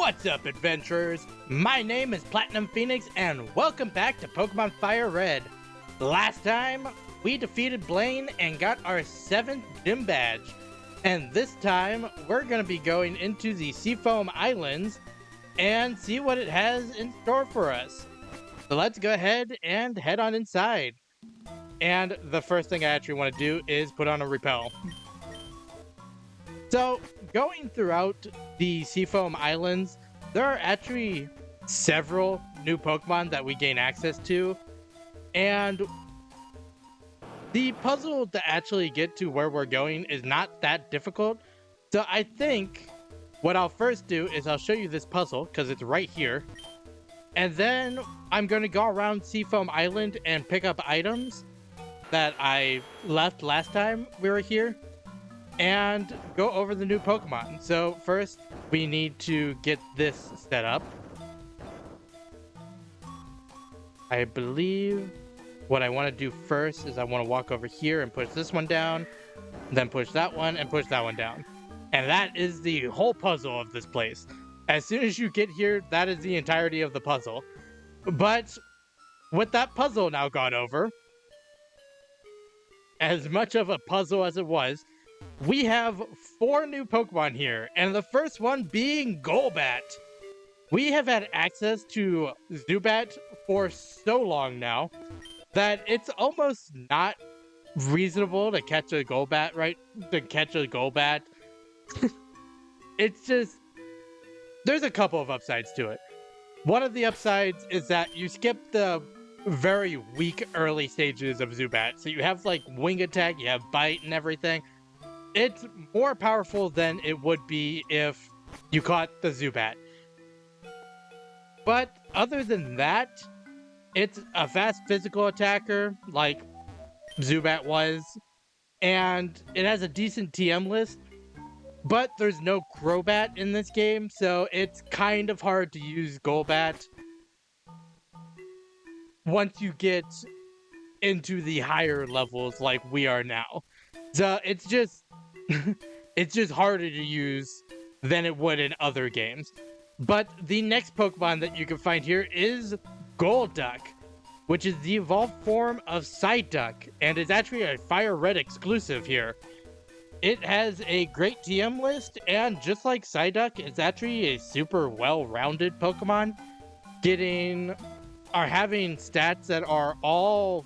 What's up, adventurers? My name is Platinum Phoenix, and welcome back to Pokemon FireRed. Last time, we defeated Blaine and got our 7th gym badge. And this time, we're going to be going into the Seafoam Islands and see what it has in store for us. So let's go ahead and head on inside. And the first thing I actually want to do is put on a repel. So, going throughout the Seafoam Islands, there are actually several new Pokemon that we gain access to, and the puzzle to actually get to where we're going is not that difficult. So I think what I'll first do is I'll show you this puzzle, because it's right here, and then I'm going to go around Seafoam Island and pick up items that I left last time we were here, and go over the new Pokemon. So first, we need to get this set up. I believe what I want to do first is I want to walk over here and push this one down, then push that one and push that one down. And that is the whole puzzle of this place. As soon as you get here, that is the entirety of the puzzle. But with that puzzle now gone over, as much of a puzzle as it was, we have 4 new Pokemon here, and the first one being Golbat. We have had access to Zubat for so long now that it's almost not reasonable to catch a Golbat, right? To catch a Golbat. It's just, there's a couple of upsides to it. One of the upsides is that you skip the very weak early stages of Zubat. So you have like Wing Attack, you have Bite and everything. It's more powerful than it would be if you caught the Zubat. But other than that, it's a fast physical attacker like Zubat was, and it has a decent TM list, but there's no Crobat in this game, so it's kind of hard to use Golbat once you get into the higher levels like we are now. So it's just it's just harder to use than it would in other games. But the next Pokemon that you can find here is Golduck, which is the evolved form of Psyduck, and is actually a FireRed exclusive here. It has a great TM list, and just like Psyduck, it's actually a super well-rounded Pokemon, having stats that are all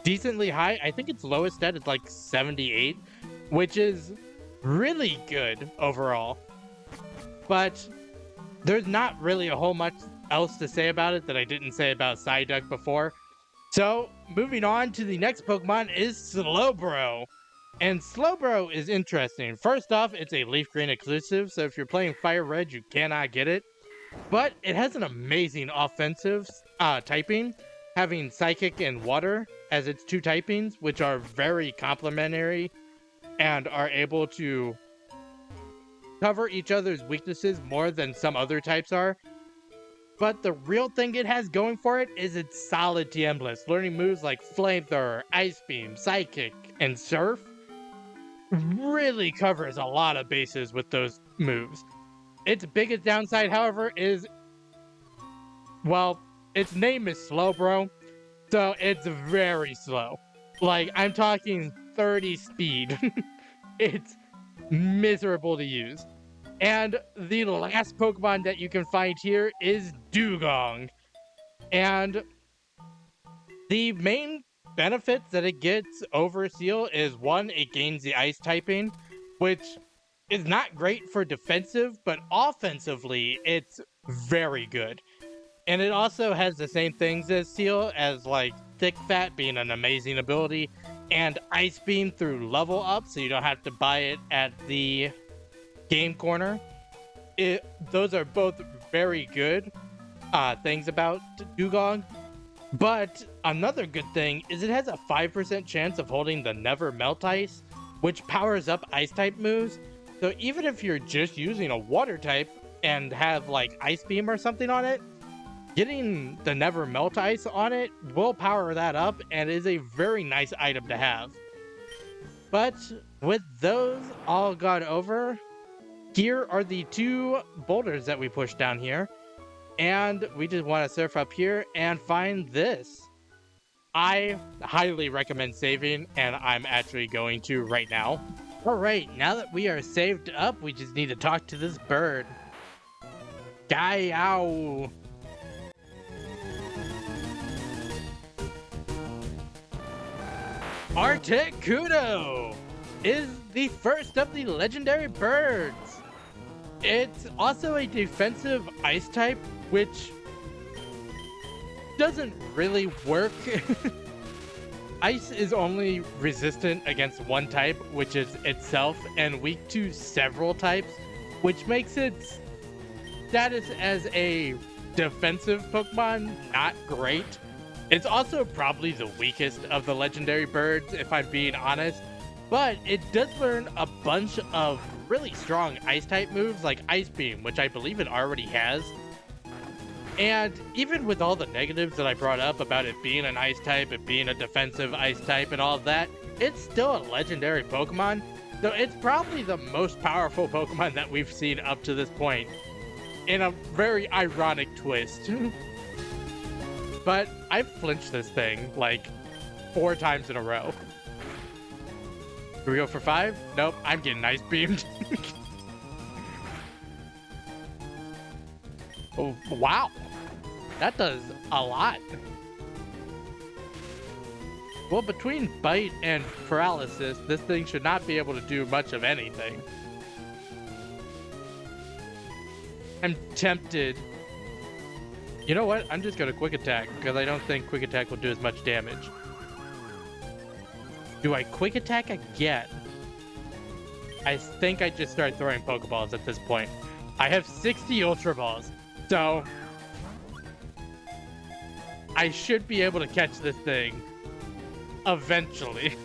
decently high. I think its lowest stat is like 78, which is really good overall. But there's not really a whole much else to say about it that I didn't say about Psyduck before. So, moving on to the next Pokemon is Slowbro. And Slowbro is interesting. First off, it's a Leaf Green exclusive, so if you're playing Fire Red, you cannot get it. But it has an amazing offensive typing, having Psychic and Water as its 2 typings, which are very complementary and are able to cover each other's weaknesses more than some other types are. But the real thing it has going for it is its solid TM list. Learning moves like Flamethrower, Ice Beam, Psychic, and Surf really covers a lot of bases with those moves. Its biggest downside, however, is, well, its name is Slowbro, so it's very slow. Like, I'm talking 30 speed. It's miserable to use. And the last Pokemon that you can find here is Dugong. And the main benefits that it gets over Seal is, one, it gains the Ice typing, which is not great for defensive, but offensively, it's very good. And it also has the same things as Seal, as like Thick Fat being an amazing ability, and Ice Beam through level up, so you don't have to buy it at the game corner. Those are both very good things about Dugong. But another good thing is it has a 5% chance of holding the Never Melt Ice, which powers up Ice-type moves. So even if you're just using a Water type and have like Ice Beam or something on it, getting the Never Melt Ice on it will power that up and is a very nice item to have. But with those all gone over, here are the 2 boulders that we pushed down here. And we just want to surf up here and find this. I highly recommend saving, and I'm actually going to right now. Alright, now that we are saved up, we just need to talk to this bird. Gaiao! Articuno is the first of the legendary birds. It's also a defensive ice type, which doesn't really work. Ice is only resistant against one type, which is itself, and weak to several types, which makes its status as a defensive Pokemon not great. It's also probably the weakest of the legendary birds, if I'm being honest, but it does learn a bunch of really strong ice type moves like Ice Beam, which I believe it already has. And even with all the negatives that I brought up about it being an ice type, it being a defensive ice type and all of that, it's still a legendary Pokemon. So it's probably the most powerful Pokemon that we've seen up to this point, in a very ironic twist. But I've flinched this thing like 4 times in a row. Here we go for 5? Nope, I'm getting ice beamed. Oh, wow. That does a lot. Well, between bite and paralysis, this thing should not be able to do much of anything. I'm tempted. You know what? I'm just going to quick attack because I don't think quick attack will do as much damage. Do I quick attack again? I think I just start throwing Pokeballs at this point. I have 60 Ultra Balls, so I should be able to catch this thing eventually.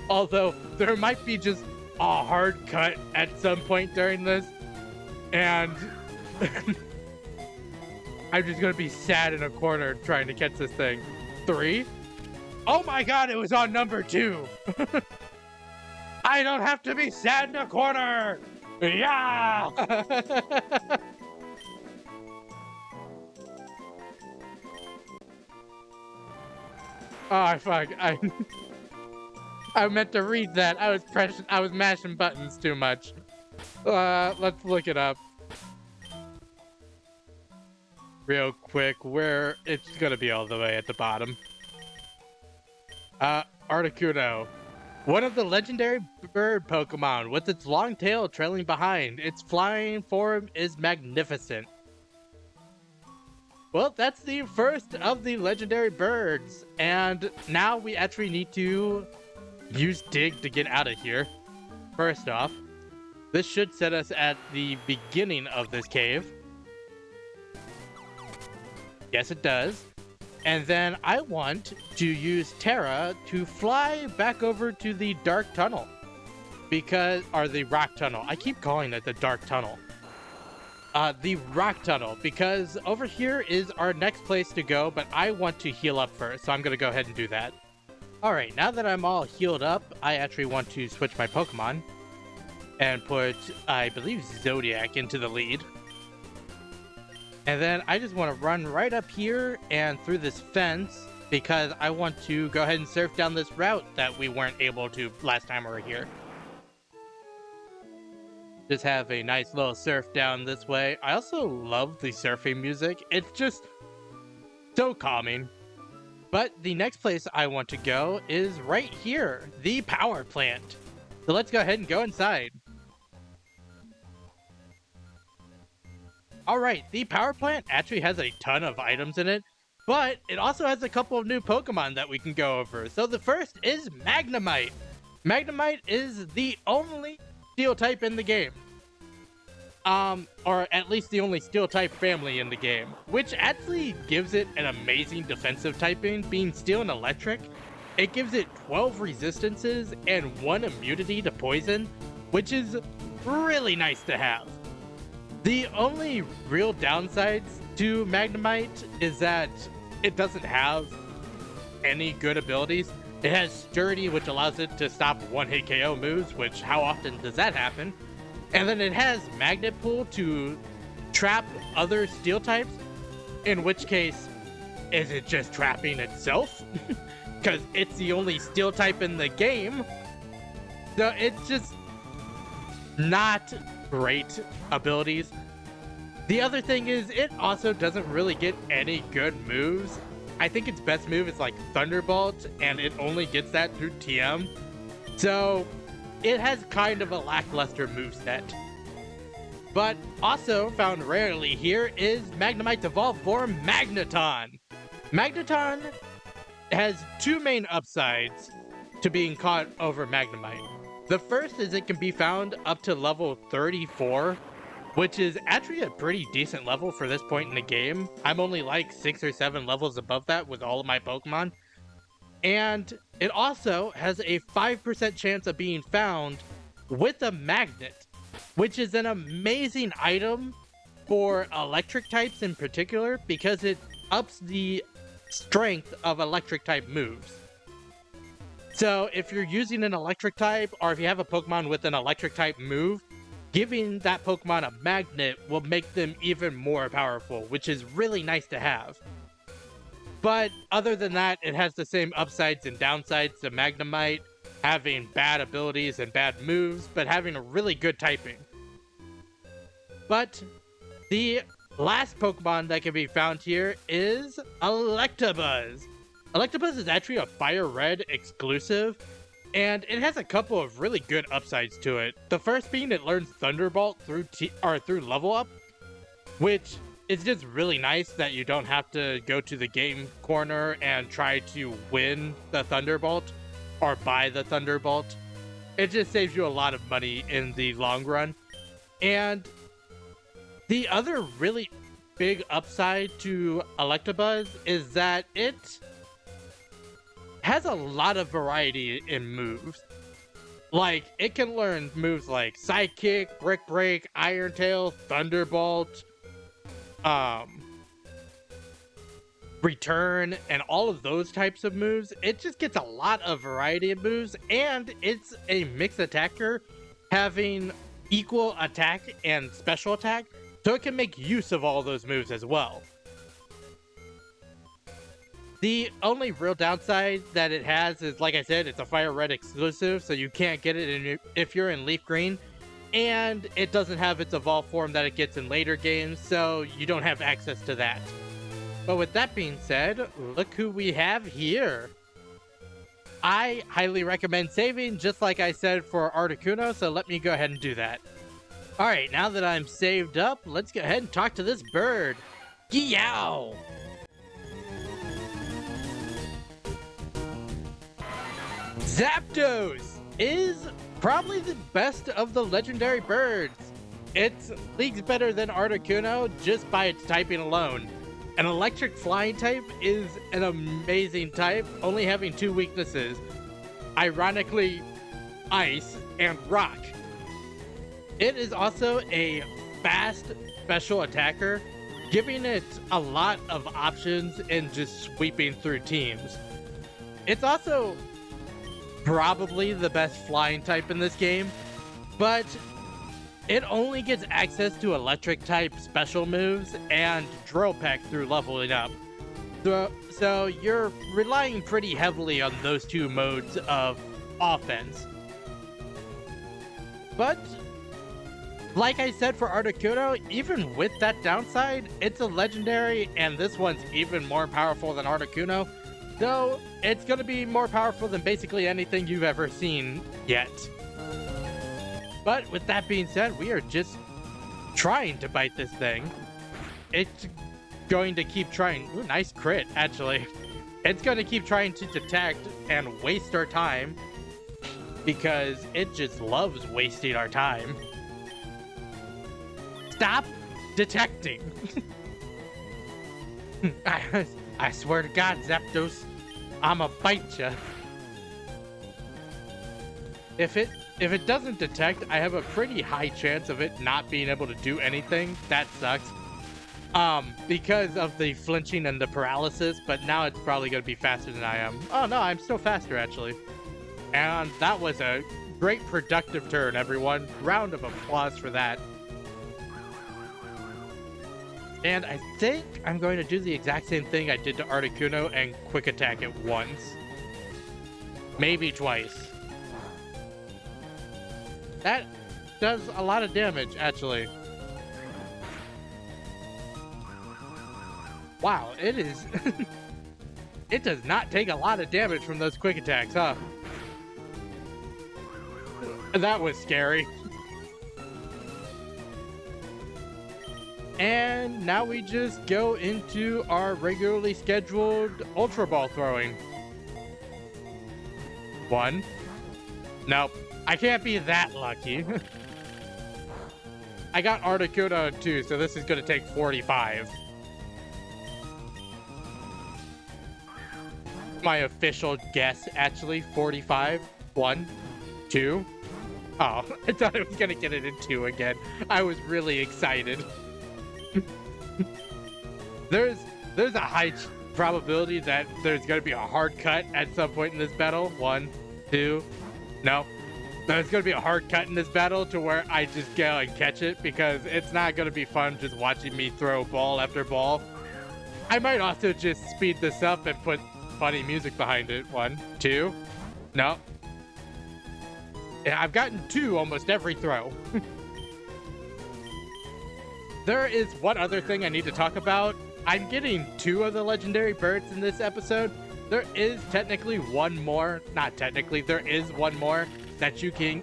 Although there might be just a hard cut at some point during this, and I'm just gonna be sad in a corner trying to catch this thing. 3? Oh my god, it was on number 2! I don't have to be sad in a corner! Yeah! Oh, fuck. I meant to read that. I was mashing buttons too much. Let's look it up. Real quick, where it's gonna be all the way at the bottom. Articuno. One of the legendary bird Pokemon with its long tail trailing behind. Its flying form is magnificent. Well, that's the first of the legendary birds. And now we actually need to use Dig to get out of here. First off, this should set us at the beginning of this cave. Yes, it does. And then I want to use Terra to fly back over to the Dark Tunnel. Or the Rock Tunnel. I keep calling it the Dark Tunnel. The Rock Tunnel, because over here is our next place to go, but I want to heal up first, so I'm going to go ahead and do that. Alright, now that I'm all healed up, I actually want to switch my Pokemon and put, I believe, Zodiac into the lead. And then I just want to run right up here and through this fence because I want to go ahead and surf down this route that we weren't able to last time we were here. Just have a nice little surf down this way. I also love the surfing music. It's just so calming. But the next place I want to go is right here, the power plant. So let's go ahead and go inside. Alright, the power plant actually has a ton of items in it, but it also has a couple of new Pokemon that we can go over. So the first is Magnemite. Magnemite is the only Steel type in the game. Or at least the only Steel type family in the game, which actually gives it an amazing defensive typing, being Steel and Electric. It gives it 12 resistances and 1 immunity to poison, which is really nice to have. The only real downsides to Magnemite is that it doesn't have any good abilities. It has Sturdy, which allows it to stop one-hit KO moves, which how often does that happen? And then it has Magnet Pool to trap other steel types, in which case, is it just trapping itself? Because it's the only steel type in the game. So it's just not great abilities. The other thing is it also doesn't really get any good moves. I think its best move is like Thunderbolt, and it only gets that through TM. So it has kind of a lackluster moveset. But also found rarely here is Magnemite's evolved form, Magneton. Magneton has two main upsides to being caught over Magnemite. The first is it can be found up to level 34, which is actually a pretty decent level for this point in the game. I'm only like 6 or 7 levels above that with all of my Pokemon. And it also has a 5% chance of being found with a magnet, which is an amazing item for electric types in particular because it ups the strength of electric type moves. So if you're using an electric type, or if you have a Pokemon with an electric type move, giving that Pokemon a magnet will make them even more powerful, which is really nice to have. But other than that, it has the same upsides and downsides to Magnemite, having bad abilities and bad moves, but having a really good typing. But the last Pokemon that can be found here is Electabuzz. Electabuzz is actually a FireRed exclusive, and it has a couple of really good upsides to it. The first being it learns Thunderbolt through level up, which is just really nice that you don't have to go to the game corner and try to win the Thunderbolt or buy the Thunderbolt. It just saves you a lot of money in the long run. And the other really big upside to Electabuzz is that it has a lot of variety in moves. Like, it can learn moves like Psychic, Brick Break, Iron Tail, Thunderbolt, Return, and all of those types of moves. It just gets a lot of variety of moves, and it's a mixed attacker having equal attack and special attack, so it can make use of all those moves as well. The only real downside that it has is, like I said, it's a FireRed exclusive, so you can't get it if you're in Leaf Green, and it doesn't have its evolved form that it gets in later games, so you don't have access to that. But with that being said, look who we have here. I highly recommend saving, just like I said for Articuno, so let me go ahead and do that. Alright, now that I'm saved up, let's go ahead and talk to this bird. Yow! Zapdos is probably the best of the legendary birds. It's leagues better than Articuno just by its typing alone. An electric flying type is an amazing type, only having two weaknesses. Ironically, ice and rock. It is also a fast special attacker, giving it a lot of options in just sweeping through teams. It's also probably the best flying type in this game, but it only gets access to electric type special moves and Drill Peck through leveling up. So you're relying pretty heavily on those two modes of offense. But like I said for Articuno, even with that downside, it's a legendary, and this one's even more powerful than Articuno, though it's going to be more powerful than basically anything you've ever seen yet. But with that being said, we are just trying to bite this thing. It's going to keep trying. Ooh, nice crit, actually. It's going to keep trying to detect and waste our time because it just loves wasting our time. Stop detecting. I swear to God, Zapdos, I'ma bite ya. If it doesn't detect, I have a pretty high chance of it not being able to do anything. That sucks. Because of the flinching and the paralysis, but now it's probably gonna be faster than I am. Oh no, I'm still faster actually. And that was a Great productive turn, everyone. Round of applause for that. And I think I'm going to do the exact same thing I did to Articuno and quick attack it once. Maybe twice. That does a lot of damage, actually. Wow, it is... It does not take a lot of damage from those quick attacks, huh? That was scary. And now we just go into our regularly scheduled Ultra Ball throwing. 1. Nope. I can't be that lucky. I got Articuno too, so this is going to take 45. My official guess, actually, 45. 1, 2. Oh, I thought I was going to get it in 2 again. I was really excited. There's a high probability that there's going to be a hard cut at some point in this battle. 1, 2. No. There's going to be a hard cut in this battle to where I just go and catch it, because it's not going to be fun just watching me throw ball after ball. I might also just speed this up and put funny music behind it. 1, 2. No. Yeah, I've gotten 2 almost every throw. There is one other thing I need to talk about. I'm getting 2 of the legendary birds in this episode. There is technically one more. Not technically, there is one more that you can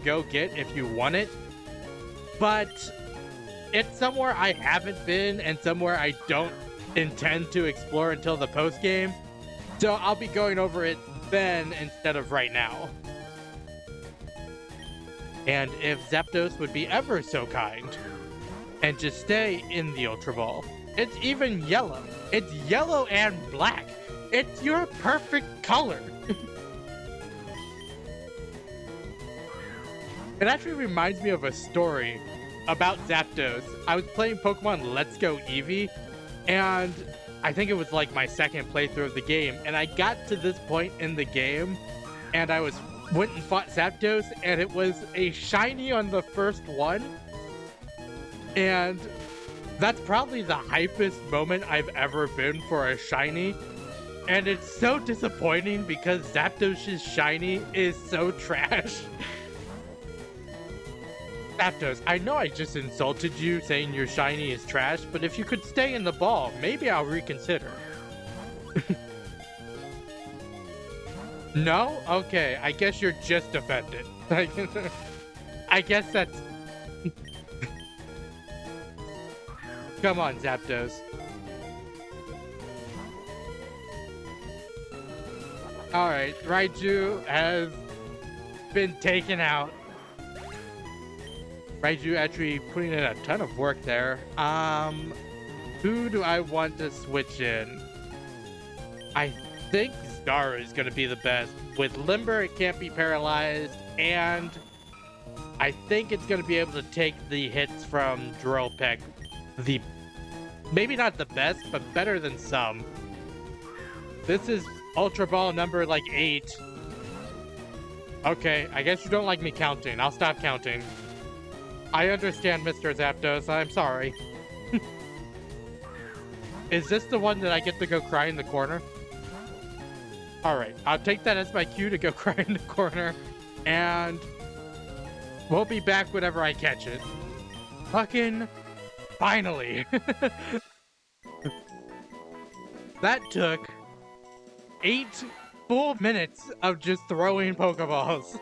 go get if you want it. But it's somewhere I haven't been and somewhere I don't intend to explore until the post game. So I'll be going over it then instead of right now. And if Zapdos would be ever so kind and just stay in the Ultra Ball. It's even yellow. It's yellow and black. It's your perfect color. It actually reminds me of a story about Zapdos. I was playing Pokemon Let's Go Eevee, and I think it was like my second playthrough of the game, and I got to this point in the game, and I went and fought Zapdos, and it was a shiny on the first one. And that's probably the hypest moment I've ever been for a shiny. And it's so disappointing because Zapdos' shiny is so trash. Zapdos, I know I just insulted you saying your shiny is trash, but if you could stay in the ball, maybe I'll reconsider. No? Okay, I guess you're just offended. I guess that's... Come on, Zapdos. Alright, Raiju has been taken out. Raiju actually putting in a ton of work there. Who do I want to switch in? I think Zara is going to be the best. With Limber, it can't be paralyzed, and I think it's going to be able to take the hits from Drillpeck. Maybe not the best, but better than some. This is Ultra Ball number like 8. Okay, I guess you don't like me counting. I'll stop counting. I understand, Mr. Zapdos. I'm sorry. Is this the one that I get to go cry in the corner? Alright, I'll take that as my cue to go cry in the corner. And we'll be back whenever I catch it. Fucking finally. That took 8 full minutes of just throwing Pokeballs.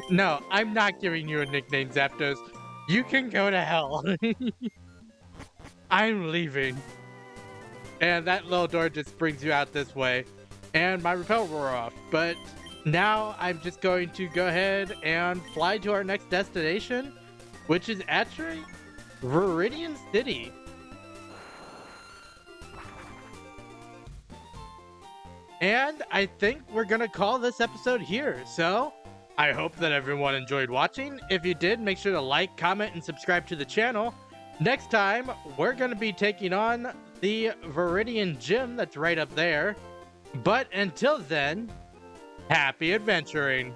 No, I'm not giving you a nickname, Zapdos. You can go to hell. I'm leaving. And that little door just brings you out this way. And my repel wore off. But now I'm just going to go ahead and fly to our next destination, which is actually Viridian City. And I think we're going to call this episode here. So I hope that everyone enjoyed watching. If you did, make sure to like, comment, and subscribe to the channel. Next time, we're going to be taking on the Viridian Gym that's right up there. But until then, Happy adventuring.